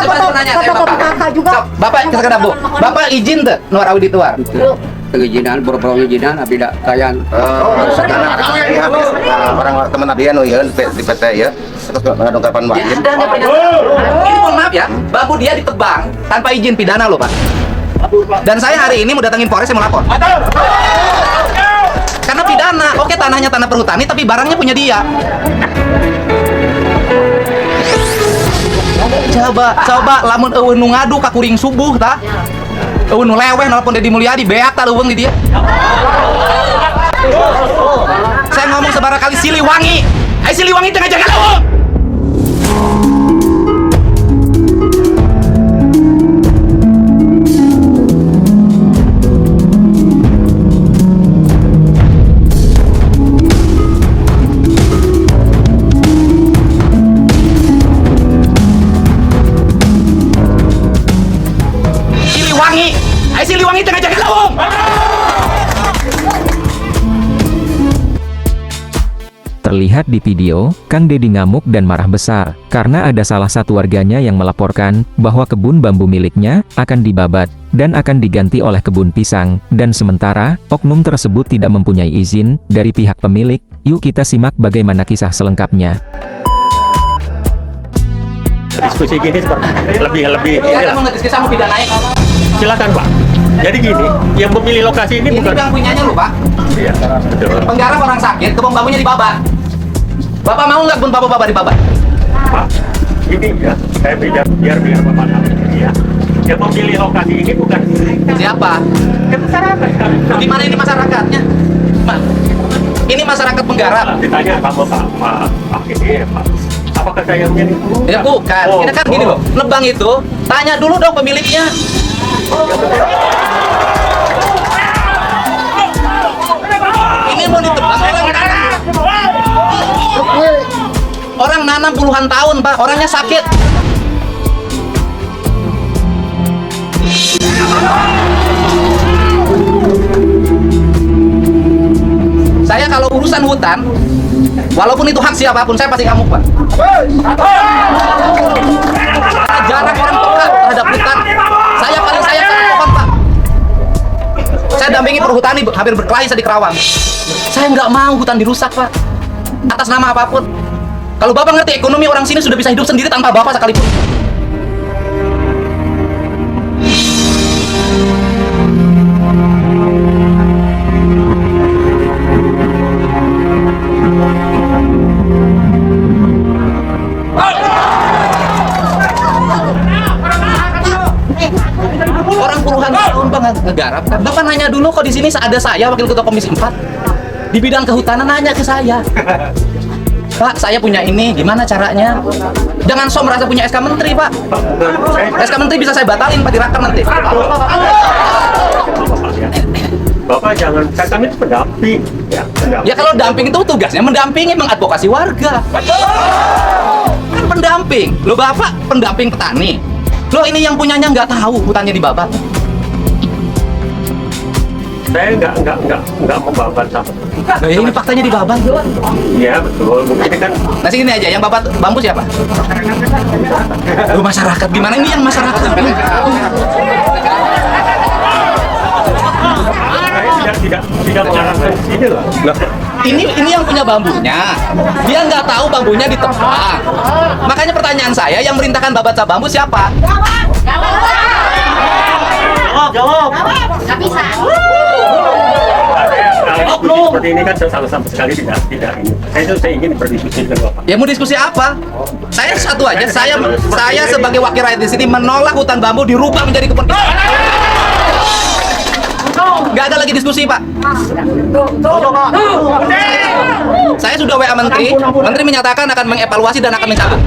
kata kakak juga. Bapak sekedar Bu. Bapak izin tuh nuar awi dituar. Perizinan, boro-boro izinan, tapi tidak kayan. Sekarang orang teman Adian ya di PT ya. Terus ngadong kapan Pak? Ya, ada ini mohon maaf ya, bambu dia ditebang tanpa izin, pidana loh Pak. Dan saya hari ini mau datangin Polres, saya mau lapor. Karena pidana, oke tanahnya tanah perhutani, tapi barangnya punya dia. Coba lamun eueun nu ngadu ka kuring subuh tah. Eueun nu leweh nelpon Deddy Mulyadi beak tah leuweung di dia. Saya ngomong sebara kali Siliwangi. Ai Siliwangi teh ngajaga leuweung. Siliwangi tengah jaga lawang. Terlihat di video, Kang Deddy ngamuk dan marah besar, karena ada salah satu warganya yang melaporkan, bahwa kebun bambu miliknya, akan dibabat, dan akan diganti oleh kebun pisang, dan sementara, oknum tersebut tidak mempunyai izin, dari pihak pemilik. Yuk kita simak bagaimana kisah selengkapnya. Diskusi gini lebih Kita mau ngediskusi sama pidanain. silakan Pak. Jadi gini, yang memilih lokasi ini bukan yang punyanya lu Pak. Iya, betul. Penggarap orang sakit, kebun bambunya dibabat. Bapak mau nggak kebun bambu Bapak dibabat? Pak, ini ya, saya biar Bapak tahu ya. Yang memilih lokasi ini bukan Siapa? masyarakat. Di mana ini masyarakatnya? Ini masyarakat penggarap. Ditanya sama Pak ini ya Pak. Apakah saya yang jadi? Ya bukan. Ini kan gini loh. Lebang itu, tanya dulu dong pemiliknya. Ini mau ditebang orang nanam puluhan tahun Pak, orangnya sakit. Saya kalau urusan hutan, walaupun itu hak siapapun, saya pasti ngamuk Pak. Jarang orang peka terhadap hutan. Saya pohon Pak. Saya dampingi perhutani hampir berkelahi di Kerawang. Saya nggak mau hutan dirusak Pak, atas nama apapun. Kalau Bapak ngerti ekonomi orang sini sudah bisa hidup sendiri tanpa Bapak sekalipun. Orang puluhan tahun Bang ngegarap. Bapak nanya dulu kok di sini ada saya wakil ketua komisi 4 di bidang kehutanan, nanya ke saya. Pak, saya punya ini, gimana caranya? Jangan sok merasa punya SK Menteri, Pak. SK Menteri bisa saya batalin, Pak, di raker nanti. Bapak jangan, kami itu pendamping. Ya kalau damping itu tugasnya mendampingi, mengadvokasi warga. Kan pendamping. Loh Bapak pendamping petani. Loh ini yang punyanya nggak tahu hutannya dibabat. Saya nggak membabat sama. Nah, ini faktanya dibabat. Iya betul, mungkin kan. Nah sini aja, yang babat bambu siapa? Loh masyarakat, gimana ini yang masyarakat? Tidak mengarahkan sini loh. Ini yang punya bambunya, dia nggak tahu bambunya ditebang. Makanya pertanyaan saya, yang merintahkan babat bambu siapa? Jawab. Nggak bisa. Seperti ini kan sama sekali tidak ini. Saya ingin berdiskusi dengan Bapak. Ya mau diskusi apa? Saya satu aja, saya sebagai wakil rakyat di sini menolak hutan bambu dirubah menjadi kebun pisang. Nggak ada lagi diskusi Pak. Saya sudah WA Menteri, Menteri menyatakan akan mengevaluasi dan akan mencabut.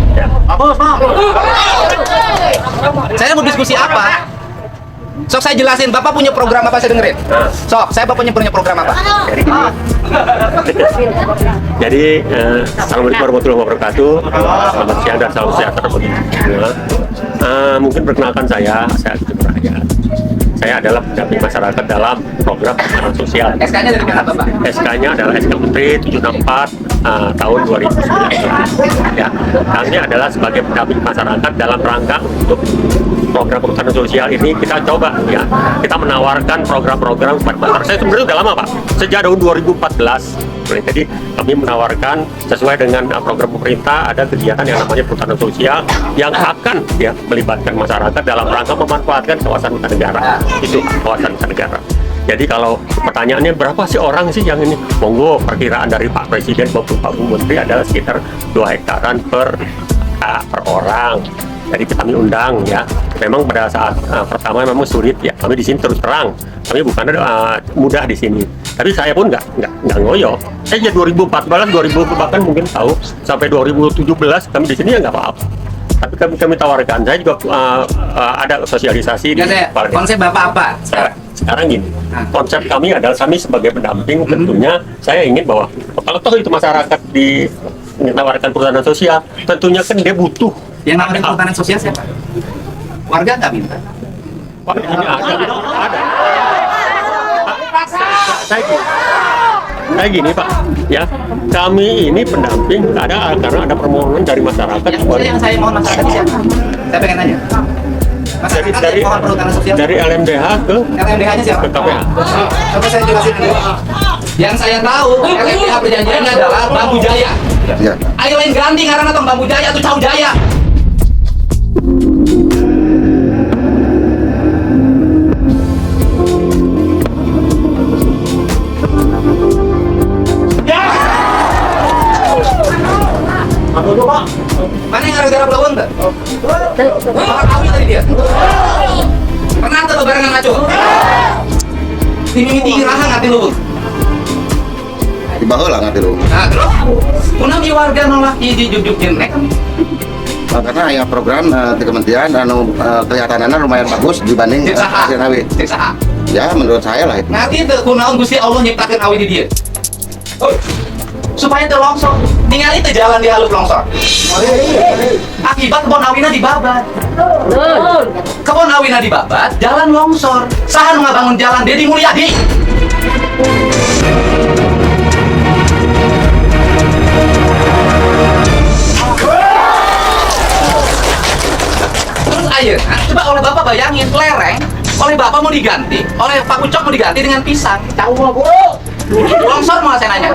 Saya mau diskusi apa? Sok saya jelasin, Bapak punya program apa saya dengerin? Sok, saya Bapak punya program apa? Jadi, Assalamualaikum warahmatullahi wabarakatuh. Selamat siang dan salam sejahtera bagi semua. Mungkin perkenalkan saya Aktif Rakyat. Saya adalah pendamping masyarakat dalam program perhutanan sosial. SK-nya dari mana Bapak? SK-nya adalah SK Menteri 764 tahun 2019. Ya, kami adalah sebagai pendamping masyarakat dalam rangka untuk program perhutanan sosial ini kita coba ya, kita menawarkan program-program kepada masyarakat. Saya sebenarnya sudah lama Pak, sejak tahun 2014. Jadi kami menawarkan sesuai dengan program pemerintah ada kegiatan yang namanya perhutanan sosial yang akan ya melibatkan masyarakat dalam rangka memanfaatkan kawasan hutan negara. Itu kawasan hutan negara. Jadi kalau pertanyaannya berapa sih orang sih yang ini? Monggo, perkiraan dari Pak Presiden maupun Pak Bu Menteri adalah sekitar 2 hektaran per orang. Jadi kami undang ya. Memang pada saat pertama memang sulit ya. Kami di sini terus terang. Kami bukan mudah di sini. Tapi saya pun nggak ngoyo. Saya 2014, 2000 bahkan mungkin tahu sampai 2017 kami di sini ya nggak apa-apa. Tapi kami tawarkan. Saya juga ada sosialisasi di konsep Bapak apa? Sekarang gini, konsep kami adalah kami sebagai pendamping tentunya saya ingin bahwa kalau toh itu masyarakat ditawarkan perhutanan sosial, tentunya kan dia butuh. Yang namanya perhutanan sosial siapa? Warga nggak minta. Pak, ini ada. Saya gini Pak, ya kami ini pendamping karena ada permohonan dari masyarakat. Yang saya mohon masyarakat siapa? Saya pengen nanya. Dari LMDH ke LMDH-nya siapa? Ke KPH. Coba saya jelasin dulu. Yang saya tahu LMDH perjanjiannya adalah Bambu Jaya. Ya. Ayo lain ganti karena atau Bambu Jaya atau Cau Jaya. Mana yang gara-gara belawang tak? Bakal kawin tadi dia. Pernah tuh barengan ngaco? Timimiti irahan hati lu. Di bawah lah ngerti lu. Nah terus, kunang warga nolak jujuk jenek. Karena ya program di kementerian kelihatannya lumayan bagus dibanding hasil awi. Ya menurut saya lah itu. Nanti itu kunaon Gusti Allah nyiptakeun awi di dia. Supaya terlongsor, tinggal itu jalan di halus longsor. Akibat kebon awina dibabat. Kebon awina dibabat, jalan longsor. Sahan ngabangun jalan Deddy Mulyadi. Terus ayeuna, coba oleh Bapak bayangin lereng, oleh Bapak mau diganti, oleh Pak Ucok mau diganti dengan pisang. Longsor mau saya nanya.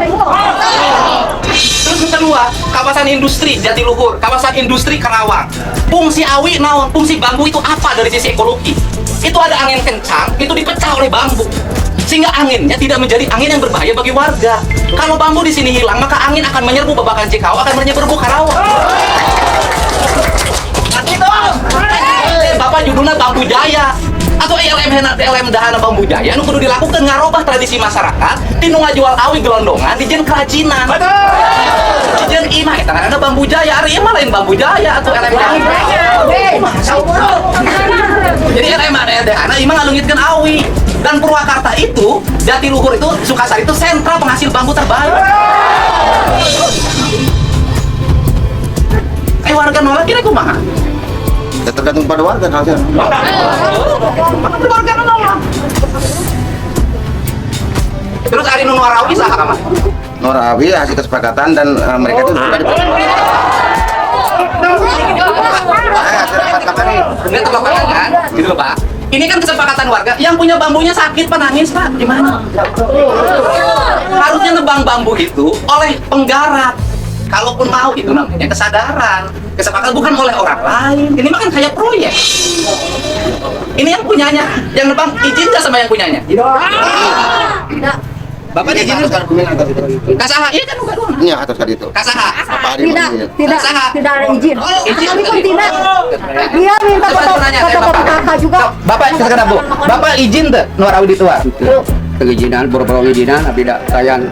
Terus kedua, kawasan industri Jatiluhur, kawasan industri Karawang. Fungsi awi naon? Fungsi bambu itu apa dari sisi ekologi? Itu ada angin kencang, itu dipecah oleh bambu. Sehingga anginnya tidak menjadi angin yang berbahaya bagi warga. Kalau bambu di sini hilang, maka angin akan menyerbu Babakan Cikau, akan menyerbu Karawang. Itu. Bapak judulnya Bambu Jaya. Atau LM dahana Bambu Jaya nu kudu dilakukan ngarobah tradisi masyarakat tinu ngajual awi gelondongan dijen kerajinan. Dijen imah eta ada Bambu Jaya, ari imah lain Bambu Jaya atau LM dahana. Jadi LM dahana imah ngalungitkeun awi. Dan Purwakarta itu, Jatiluhur itu, Sukasari itu sentra penghasil bambu terbaik. Warga nolak kira kumaha? Ya tergantung pada warga halnya. Warga nolak. Terus hari nu Norawi saha mah? Norawi hasil kesepakatan dan mereka itu sudah Nggak terlakukan kan? Gitu loh Pak. Ini kan kesepakatan warga. Yang punya bambunya sakit Pak, nangis Pak. Gimana? Harusnya nebang bambu itu oleh penggarap. Kalaupun mau itu namanya kesadaran. Kesepakatan bukan oleh orang lain. Ini mah kan kayak proyek. Ini yang punyanya. Yang nebang izin nggak sama yang punyanya? Bapak izin kasaha, iya kan bukan dua. Iya atas tadi itu. Kasaha. Tidak ada izin. Kami pun tidak. Dia minta foto kakak juga. Bapak silakan Bu. Bapak izin tuh Norawi dituar. Perizinan, boro-boro izinan, tapi tidak kayan.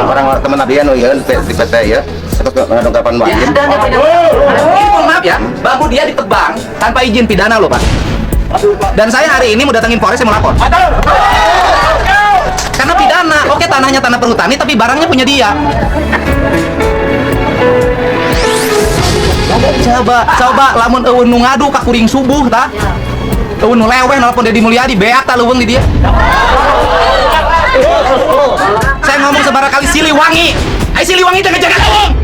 Orang teman Adian ya di PT ya. Terus penangkapan wajib. Maaf ya, bambu dia ditebang tanpa izin pidana loh Pak. Dan saya hari ini mau datangin Polres, saya mau lapor. Karena pidana, oke tanahnya tanah perhutani tapi barangnya punya dia. Coba lamun eueun nu ngadu ka kuring subuh tah. Eueun nu leweh nelpon Deddy Mulyadi beak tah leuweung di dia. Saya ngomong sebarang kali Siliwangi. Ayo Siliwangi jangan jaga lawang.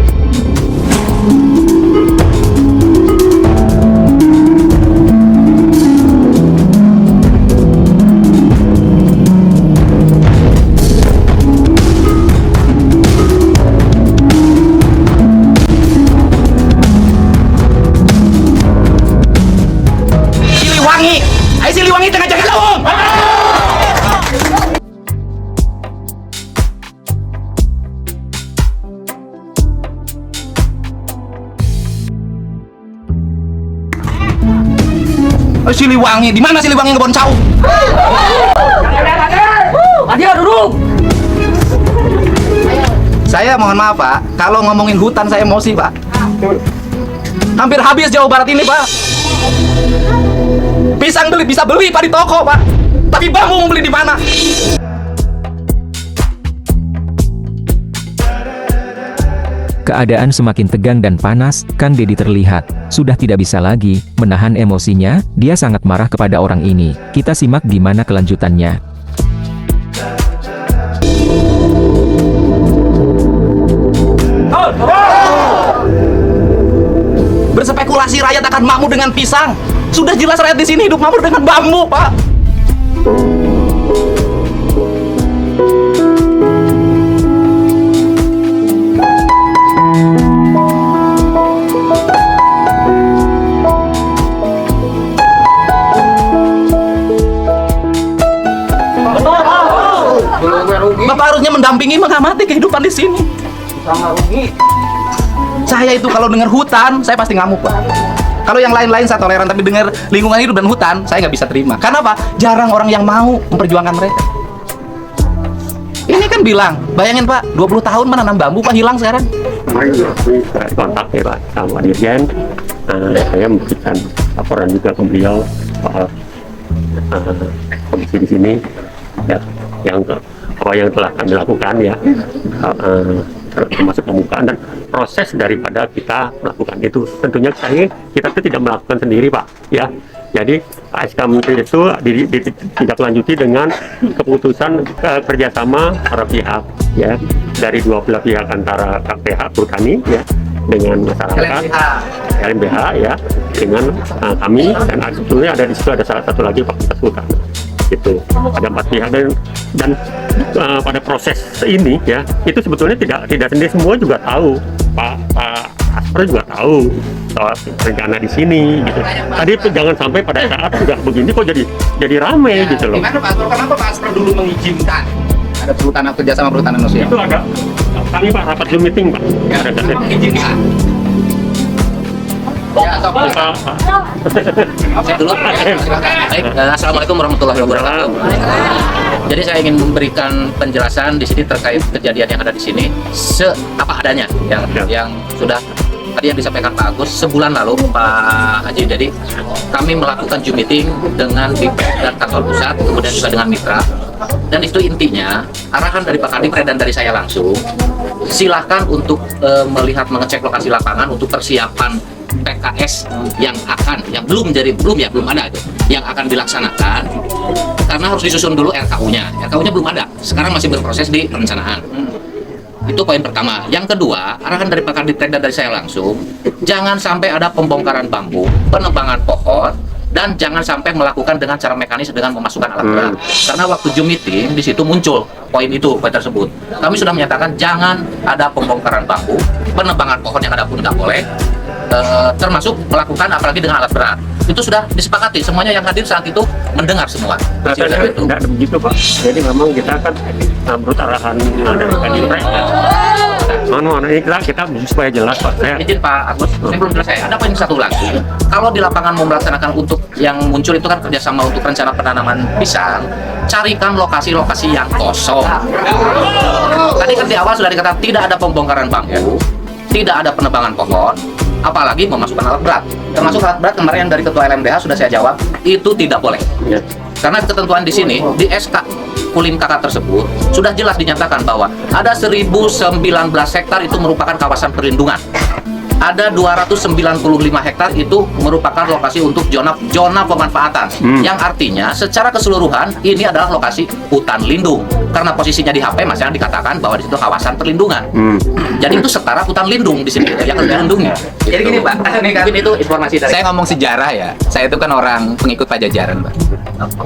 Siliwangi. Ayo Siliwangi jangan jaga lawang. Siliwangi, di mana Siliwangi ngebon cau? Dia duduk. Saya mohon maaf Pak, kalau ngomongin hutan saya emosi Pak. Hampir habis Jawa Barat ini Pak. Pisang bisa beli Pak di toko Pak. Tapi bambu mau beli di mana? Keadaan semakin tegang dan panas, Kang Dedi terlihat sudah tidak bisa lagi menahan emosinya. Dia sangat marah kepada orang ini. Kita simak gimana kelanjutannya. Berspekulasi rakyat akan makmur dengan pisang. Sudah jelas rakyat di sini hidup makmur dengan bambu Pak. Bapak harusnya mendampingi, mengamati kehidupan di sini. Saya itu kalau dengar hutan, saya pasti ngamuk Pak. Kalau yang lain-lain saya toleran, tapi dengar lingkungan hidup dan hutan, saya nggak bisa terima. Karena apa? Jarang orang yang mau memperjuangkan mereka. Ini kan bilang, bayangin Pak, 20 tahun menanam bambu Pak, hilang sekarang. Kemarin saya kontak ya Pak sama Dirjen, saya memberikan laporan juga ke beliau soal kondisi di sini, ya, apa yang telah kami lakukan ya, termasuk pembukaan dan proses daripada kita melakukan itu. Tentunya kita itu tidak melakukan sendiri Pak, ya. Jadi SK Menteri itu ditindaklanjuti dengan keputusan kerjasama para pihak, ya, dari dua belah pihak antara pihak Perhutani, ya, dengan masyarakat, LMBH, ya, dengan kami, dan sebetulnya ada di situ ada salah satu lagi Fakultas Hutan. Itu ada 4 pihak dan pada proses ini ya itu sebetulnya tidak sendiri, semua juga tahu. Pak Asper juga tahu soal rencana di sini gitu. Tadi jangan sampai pada saat sudah begini kok jadi rame gitu loh. Gimana Pak? Kenapa Pak Asper dulu mengizinkan ada perhutanan, kerjasama perhutanan sosial? Itu ada kami Pak rapat Zoom meeting Pak. Ya, Ada mengizinkan. Ya, sok. Saya dulu. Baik, assalamualaikum warahmatullahi wabarakatuh. Jadi saya ingin memberikan penjelasan di sini terkait kejadian yang ada di sini apa adanya yang sudah tadi yang disampaikan Pak Agus sebulan lalu Pak Haji. Jadi kami melakukan Zoom meeting dengan BPS dan kantor pusat, kemudian juga dengan mitra. Dan itu intinya arahan dari Pak Kadipres dan dari saya langsung. Silahkan untuk melihat, mengecek lokasi lapangan untuk persiapan PKS yang belum ada itu, yang akan dilaksanakan, karena harus disusun dulu RKU-nya. RKU-nya belum ada, sekarang masih berproses di perencanaan. Itu poin pertama. Yang kedua, arahan dari Pak Kadipres dan dari saya langsung, jangan sampai ada pembongkaran bambu, penebangan pohon, dan jangan sampai melakukan dengan cara mekanis dengan memasukkan alat berat. Karena waktu Zoom meeting di situ muncul poin tersebut. Kami sudah menyatakan jangan ada pembongkaran bambu, penebangan pohon yang ada pun nggak boleh. Termasuk melakukan apalagi dengan alat berat. Itu sudah disepakati, semuanya yang hadir saat itu mendengar semua. Tidak begitu Pak. Jadi memang kita kan menurut arahan dari Kadipres. Ini kita supaya jelas Pak. Izin Pak Agus, saya belum selesai. Ada poin satu lagi. Kalau di lapangan mau melaksanakan untuk yang muncul itu kan kerjasama untuk rencana penanaman pisang, carikan lokasi-lokasi yang kosong. Tadi kan di awal sudah dikatakan tidak ada pembongkaran bambu, tidak ada penebangan pohon, apalagi memasukkan alat berat. Termasuk alat berat kemarin dari Ketua LMDH sudah saya jawab, itu tidak boleh. Ya. Karena ketentuan di sini, di SK Kulim KK tersebut, sudah jelas dinyatakan bahwa ada 1019 hektar itu merupakan kawasan perlindungan. ada 295 hektar itu merupakan lokasi untuk zona pemanfaatan, yang artinya secara keseluruhan ini adalah lokasi hutan lindung. Karena posisinya di HP masih dikatakan bahwa di situ kawasan perlindungan. Jadi itu setara hutan lindung di sini yang dilindungi. Jadi gini Pak, ini kan Mungkin itu informasi dari saya ngomong sejarah ya. Saya itu kan orang pengikut Pajajaran, Pak.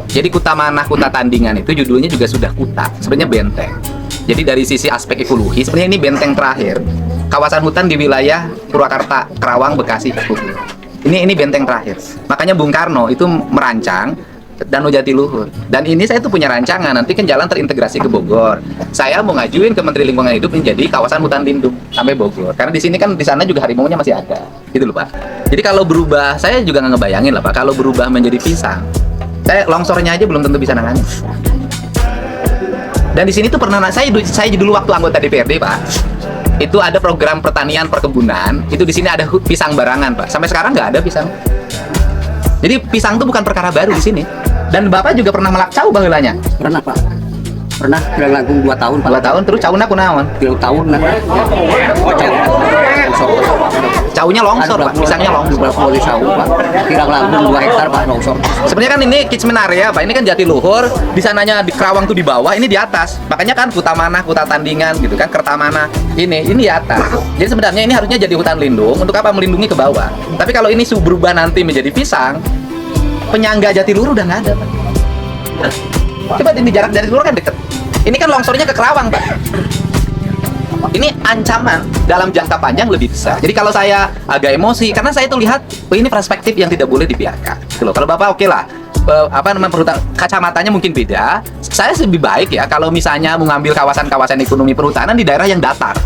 Jadi Kuta Manah, Kuta Tandingan itu judulnya juga sudah kuta, sebenarnya benteng. Jadi dari sisi aspek ekologi, sebenarnya ini benteng terakhir kawasan hutan di wilayah Purwakarta, Kerawang, Bekasi. Ini benteng terakhir. Makanya Bung Karno itu merancang Danau Jatiluhur. Dan ini saya tuh punya rancangan, nanti kan jalan terintegrasi ke Bogor. Saya mau ngajuin ke Menteri Lingkungan Hidup menjadi kawasan hutan lindung sampai Bogor. Karena di sini kan di sana juga harimaunya masih ada. Gitu loh Pak. Jadi kalau berubah, saya juga nggak ngebayangin lah Pak, kalau berubah menjadi pisang. Saya longsornya aja belum tentu bisa nangani. Dan di sini tuh pernah saya dulu waktu anggota DPRD Pak, itu ada program pertanian perkebunan, itu di sini ada pisang barangan Pak. Sampai sekarang nggak ada pisang. Jadi pisang tuh bukan perkara baru di sini. Dan Bapak juga pernah melakcau baheulanya. Pernah Pak. Pernah Lagung 2 tahun Pak. 2 tahun terus cauna kunaon? 2 tahun nah. Caunya longsor Pak, pisangnya longsor. Berapa di saung Pak? Kirang Lagung 2 hektar Pak longsor. Sebenarnya kan ini catchment area Pak, ini kan Jatiluhur, di sananya di Kerawang tuh di bawah, ini di atas. Makanya kan Kuta Manah, Kuta Tandingan gitu kan, Kertamanah. Ini di atas. Jadi sebenarnya ini harusnya jadi hutan lindung untuk apa? Melindungi ke bawah. Tapi kalau ini berubah nanti menjadi pisang, penyangga Jatiluhur udah nggak ada Pak. Coba ini jarak dari Jatiluhur kan deket. Ini kan longsornya ke Kerawang Pak. Ini ancaman dalam jangka panjang lebih besar. Jadi kalau saya agak emosi, karena saya tuh lihat, oh ini perspektif yang tidak boleh dibiarkan. Gitu loh. Kalau Bapak oke lah, kacamatanya mungkin beda. Saya lebih baik ya kalau misalnya mengambil kawasan-kawasan ekonomi perhutanan di daerah yang datar.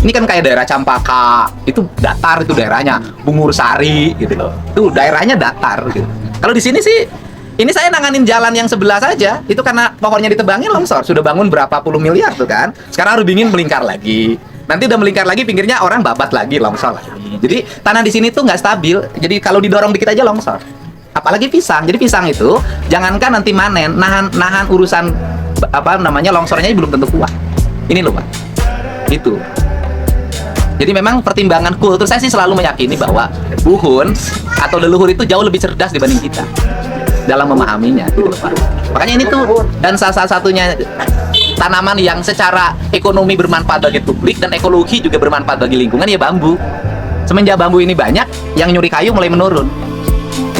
Ini kan kayak daerah Campaka, itu datar itu daerahnya, Bungur Sari gitu loh. Itu daerahnya datar gitu. Kalau di sini sih, ini saya nanganin jalan yang sebelah saja, itu karena pohonnya ditebangin longsor, sudah bangun berapa puluh miliar tuh kan. Sekarang harus dingin melingkar lagi. Nanti udah melingkar lagi, pinggirnya orang babat lagi, longsor lagi. Jadi tanah di sini tuh nggak stabil. Jadi kalau didorong dikit aja longsor. Apalagi pisang. Jadi pisang itu jangankan nanti manen, nahan urusan longsornya belum tentu kuat. Ini loh Pak. Itu. Jadi memang pertimbangan kultur, saya sih selalu meyakini bahwa Buhun atau leluhur itu jauh lebih cerdas dibanding kita dalam memahaminya gitu Pak. Makanya ini tuh, dan salah satunya tanaman yang secara ekonomi bermanfaat bagi publik dan ekologi juga bermanfaat bagi lingkungan ya bambu. Semenjak bambu ini banyak, yang nyuri kayu mulai menurun.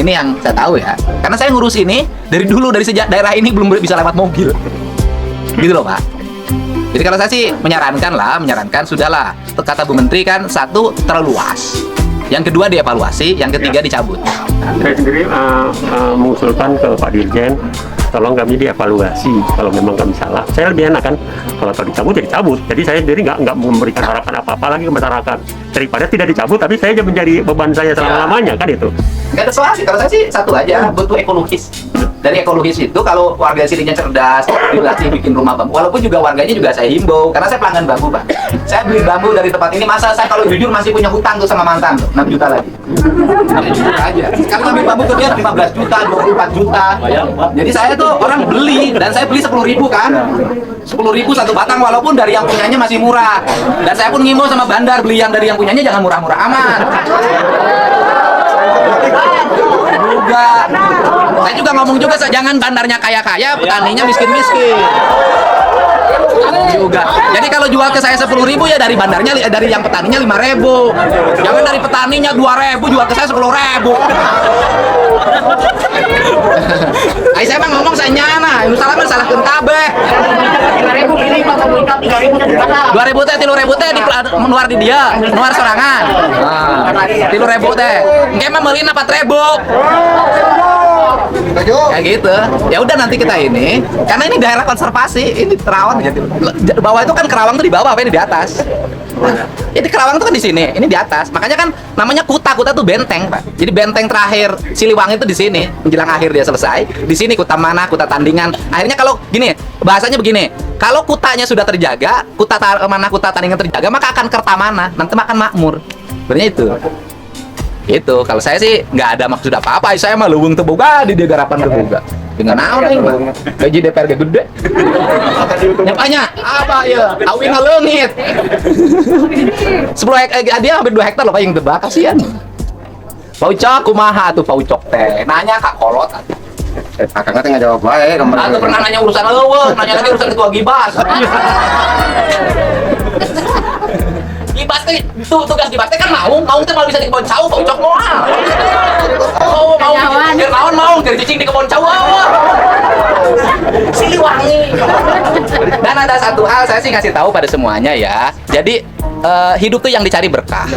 Ini yang saya tahu ya. Karena saya ngurus ini dari dulu, dari sejak daerah ini belum bisa lewat mobil. Gitu loh Pak. Jadi kalau saya sih menyarankan sudahlah. Kata Bu Menteri kan, satu terlalu luas. Yang kedua dievaluasi, yang ketiga dicabut. Saya sendiri mengusulkan ke Pak Dirjen, tolong kami dievaluasi kalau memang kami salah. Saya lebih enak kan kalau dicabut ya dicabut. Jadi saya sendiri nggak memberikan harapan apa-apa lagi ke masyarakat daripada tidak dicabut, tapi saya menjadi beban saya selama-lamanya kan itu. Nggak ada soal sih, kalau saya sih satu aja, butuh ekologis. Dari ekologis itu kalau warga sininya cerdas, dilatih bikin rumah bambu. Walaupun juga warganya juga saya himbau, karena saya pelanggan bambu Pak. Saya beli bambu dari tempat ini, masa saya kalau jujur masih punya hutang tuh sama mantan tuh, 6 juta lagi. 6 juta aja. Kalau ngambil bambu ke dia 15 juta, 24 juta. Jadi saya tuh orang beli, dan saya beli 10.000 kan. 10.000 satu batang, walaupun dari yang punyanya masih murah. Dan saya pun ngimbau sama bandar, beli yang dari yang punyanya jangan murah-murah amat. Saya juga ngomong juga, jangan bandarnya kaya-kaya, petaninya miskin-miskin. Juga. Jadi kalau jual ke saya 10.000 ya dari bandarnya, dari yang petaninya 5.000. Jangan dari petaninya 2.000 jual ke saya 10.000. Saya mah ngomong saya nyana, Salah salahkeun kabeh. 3.000 pilih Pak Pemerintah, 3.000 teh di mana? 2.000 teh 3.000 teh di nuar di dia, nuar sorangan. 3.000 teh. Engke mah meulina 4.000. Kayak gitu. Ya udah nanti kita ini, karena ini daerah konservasi, ini terawat jadi. Bawah itu kan Kerawang tuh di bawah, apa ini di atas. Jadi Kerawang tuh kan di sini, ini di atas. Makanya kan namanya Kuta tuh benteng, Pak. Jadi benteng terakhir Siliwangi itu di sini, menjelang akhir dia selesai. Di sini Kuta Manah, Kuta Tandingan. Akhirnya kalau gini, bahasanya begini. Kalau kutanya sudah terjaga, Kuta Manah, Kuta Tandingan terjaga, maka akan Kertamanah, nanti akan makmur. Sebenarnya itu. Itu kalau saya sih nggak ada maksud apa-apa. Saya mah leuweung teu boga di dia garapan teu boga. Dengan naon aing mah. Gaji DPR ge gede. Nyapanya? Apa ya? Awi ngaleungit. 10 hektar dia hampir 2 hektar loh Pak yang tebak, kasihan. Pak Ucok kumaha tuh Pak Ucok teh? Nanya Kak Kolot. Akang teh ngajawab bae kemarin. Aku pernah nanya urusan eueuh, nanya lagi urusan ketua Gibas. Gibas teh tugas Gibas teh kan mau teh malah bisa di kebon cau, Pak Ucok moal. Oh, mau biar naon mau dari cicing di kebon cau. Siliwangi. Dan ada satu hal saya sih ngasih tahu pada semuanya ya. Jadi hidup tuh yang dicari berkah.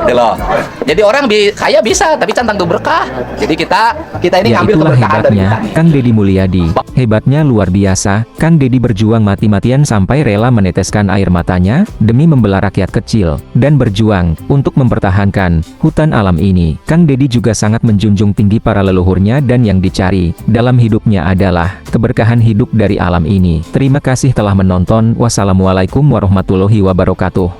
Gitu loh. Jadi orang kaya bisa tapi centang tuh berkah. Jadi kita ini Ya ngambil itulah keberkahan dari hebatnya kita. Kang Deddy Mulyadi. Hebatnya luar biasa, Kang Deddy berjuang mati-matian sampai rela meneteskan air matanya demi membela rakyat kecil dan berjuang untuk mempertahankan hutan alam ini. Kang Deddy juga sangat menjunjung tinggi para leluhurnya dan yang dicari dalam hidupnya adalah keberkahan hidup dari alam ini. Terima kasih telah menonton. Wassalamualaikum warahmatullahi wabarakatuh.